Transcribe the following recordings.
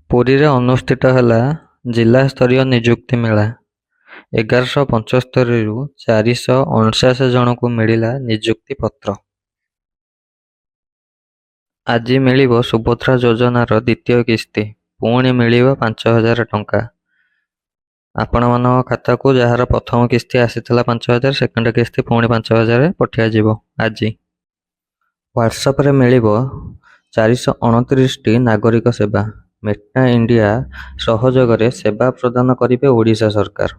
ପୁରୀରେ ଅନୁଷ୍ଠିତ ହେଲା ଜିଲ୍ଲାସ୍ତରୀୟ ନିଯୁକ୍ତି ମେଳା। 1175ରୁ 459 ଜଣଙ୍କୁ ମିଳିଲା ନିଯୁକ୍ତି ପତ୍ର। ଆଜି ମିଳିବ ସୁଭଦ୍ରା ଯୋଜନାର ଦ୍ୱିତୀୟ କିସ୍ତି। ପୁଣି ମିଳିବ 5,000 ଟଙ୍କା। ଆପଣମାନଙ୍କ ଖାତାକୁ ଯାହାର ପ୍ରଥମ କିସ୍ତି ଆସିଥିଲା 5,000, ସେକେଣ୍ଡ କିସ୍ତି ପୁଣି 5,000 ପଠାଯିବ ଆଜି। ହ୍ୱାଟ୍ସଆପରେ ମିଳିବ 429ଟି ନାଗରିକ ସେବା। ମେଟା ଇଣ୍ଡିଆ ସହଯୋଗରେ ସେବା ପ୍ରଦାନ କରିବେ ଓଡ଼ିଶା ସରକାର।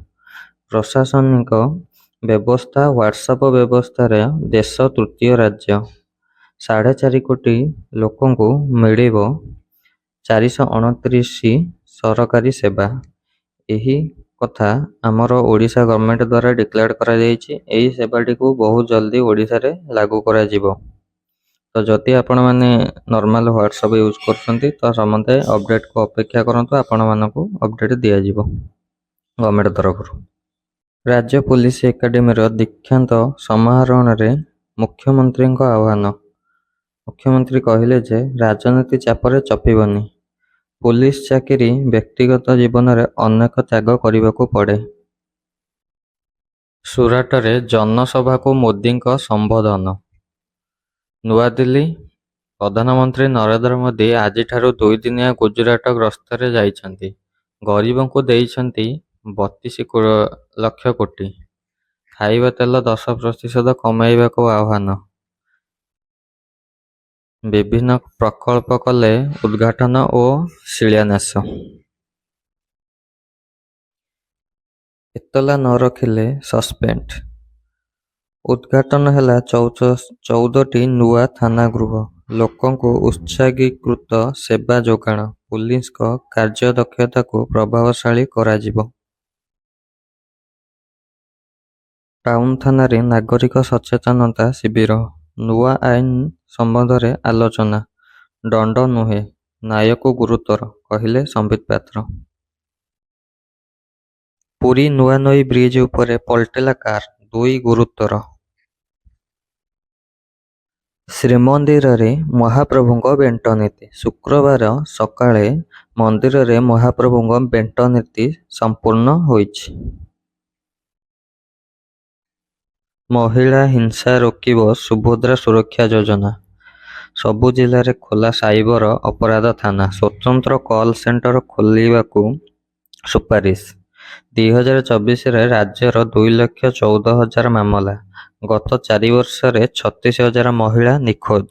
ପ୍ରଶାସନିକ ବ୍ୟବସ୍ଥା ହ୍ୱାଟ୍ସଆପ ବ୍ୟବସ୍ଥାରେ ଦେଶ ତୃତୀୟ ରାଜ୍ୟ। 4.5 କୋଟି ଲୋକଙ୍କୁ ମିଳିବ 429 ସରକାରୀ ସେବା। ଏହି କଥା ଆମର ଓଡ଼ିଶା ଗଭର୍ଣ୍ଣମେଣ୍ଟ ଦ୍ୱାରା ଡିକ୍ଲେୟାର କରାଯାଇଛି। ଏହି ସେବାଟିକୁ ବହୁତ ଜଲ୍ଦି ଓଡ଼ିଶାରେ ଲାଗୁ କରାଯିବ। ତ ଯଦି ଆପଣମାନେ ନର୍ମାଲ ହ୍ୱାଟ୍ସଆପ ୟୁଜ୍ କରୁଛନ୍ତି ତ ସମସ୍ତେ ଅପଡ଼େଟକୁ ଅପେକ୍ଷା କରନ୍ତୁ। ଆପଣମାନଙ୍କୁ ଅପଡ଼େଟ ଦିଆଯିବ ଗଭର୍ଣ୍ଣମେଣ୍ଟ ତରଫରୁ। ରାଜ୍ୟ ପୁଲିସ ଏକାଡେମୀର ଦୀକ୍ଷାନ୍ତ ସମାରୋହରେ ମୁଖ୍ୟମନ୍ତ୍ରୀଙ୍କ ଆହ୍ୱାନ। ମୁଖ୍ୟମନ୍ତ୍ରୀ କହିଲେ ଯେ ରାଜନୀତି ଚାପରେ ଚପିବନି। ପୁଲିସ ଚାକିରି ବ୍ୟକ୍ତିଗତ ଜୀବନରେ ଅନେକ ତ୍ୟାଗ କରିବାକୁ ପଡ଼େ। ସୁରାଟରେ ଜନସଭାକୁ ମୋଦିଙ୍କ ସମ୍ବୋଧନ। ନୂଆଦିଲ୍ଲୀ, ପ୍ରଧାନମନ୍ତ୍ରୀ ନରେନ୍ଦ୍ର ମୋଦି ଆଜିଠାରୁ 2 ଦିନିଆ ଗୁଜରାଟ ଗସ୍ତରେ ଯାଇଛନ୍ତି। ଗରିବଙ୍କୁ ଦେଇଛନ୍ତି 32 ଲକ୍ଷ କୋଟି। ଖାଇବା ତେଲ 10% କମାଇବାକୁ ଆହ୍ୱାନ। ବିଭିନ୍ନ ପ୍ରକଳ୍ପ କଲେ ଉଦ୍ଘାଟନ ଓ ଶିଳାନ୍ୟାସ। ଏତଲା ନ ରଖିଲେ ସସ୍ପେଣ୍ଡ। ଉଦ୍ଘାଟନ ହେଲା 14ଟି ନୂଆ ଥାନାଗୃହ। ଲୋକଙ୍କୁ ଉତ୍ସର୍ଗୀକୃତ ସେବା ଯୋଗାଣ। ପୁଲିସଙ୍କ କାର୍ଯ୍ୟଦକ୍ଷତାକୁ ପ୍ରଭାବଶାଳୀ କରାଯିବ। ଟାଉନ ଥାନାରେ ନାଗରିକ ସଚେତନତା ଶିବିର। ନୂଆ ଆଇନ ସମ୍ବନ୍ଧରେ ଆଲୋଚନା। ଦଣ୍ଡ ନୁହେଁ, ନ୍ୟାୟକୁ ଗୁରୁତର, କହିଲେ ସମ୍ବିତ ପାତ୍ର। ପୁରୀ ନୂଆନଈ ବ୍ରିଜ ଉପରେ ପଲଟିଲା କାର, 2 ଗୁରୁତର। ଶ୍ରୀମନ୍ଦିରରେ ମହାପ୍ରଭୁଙ୍କ ବେଣ୍ଟ ନୀତି। ଶୁକ୍ରବାର ସକାଳେ ମନ୍ଦିରରେ ମହାପ୍ରଭୁଙ୍କ ବେଣ୍ଟ ନୀତି ସମ୍ପୂର୍ଣ୍ଣ ହୋଇଛି। ମହିଳା ହିଂସା ରୋକିବ ସୁଭଦ୍ରା ସୁରକ୍ଷା ଯୋଜନା। ସବୁ ଜିଲ୍ଲାରେ ଖୋଲା ସାଇବର ଅପରାଧ ଥାନା। ସ୍ୱତନ୍ତ୍ର କଲ୍ ସେଣ୍ଟର ଖୋଲିବାକୁ ସୁପାରିଶ। 2024ରେ ରାଜ୍ୟର 2,14,000 ମାମଲା। ଗତ 4 ବର୍ଷରେ 36,000 ମହିଳା ନିଖୋଜ।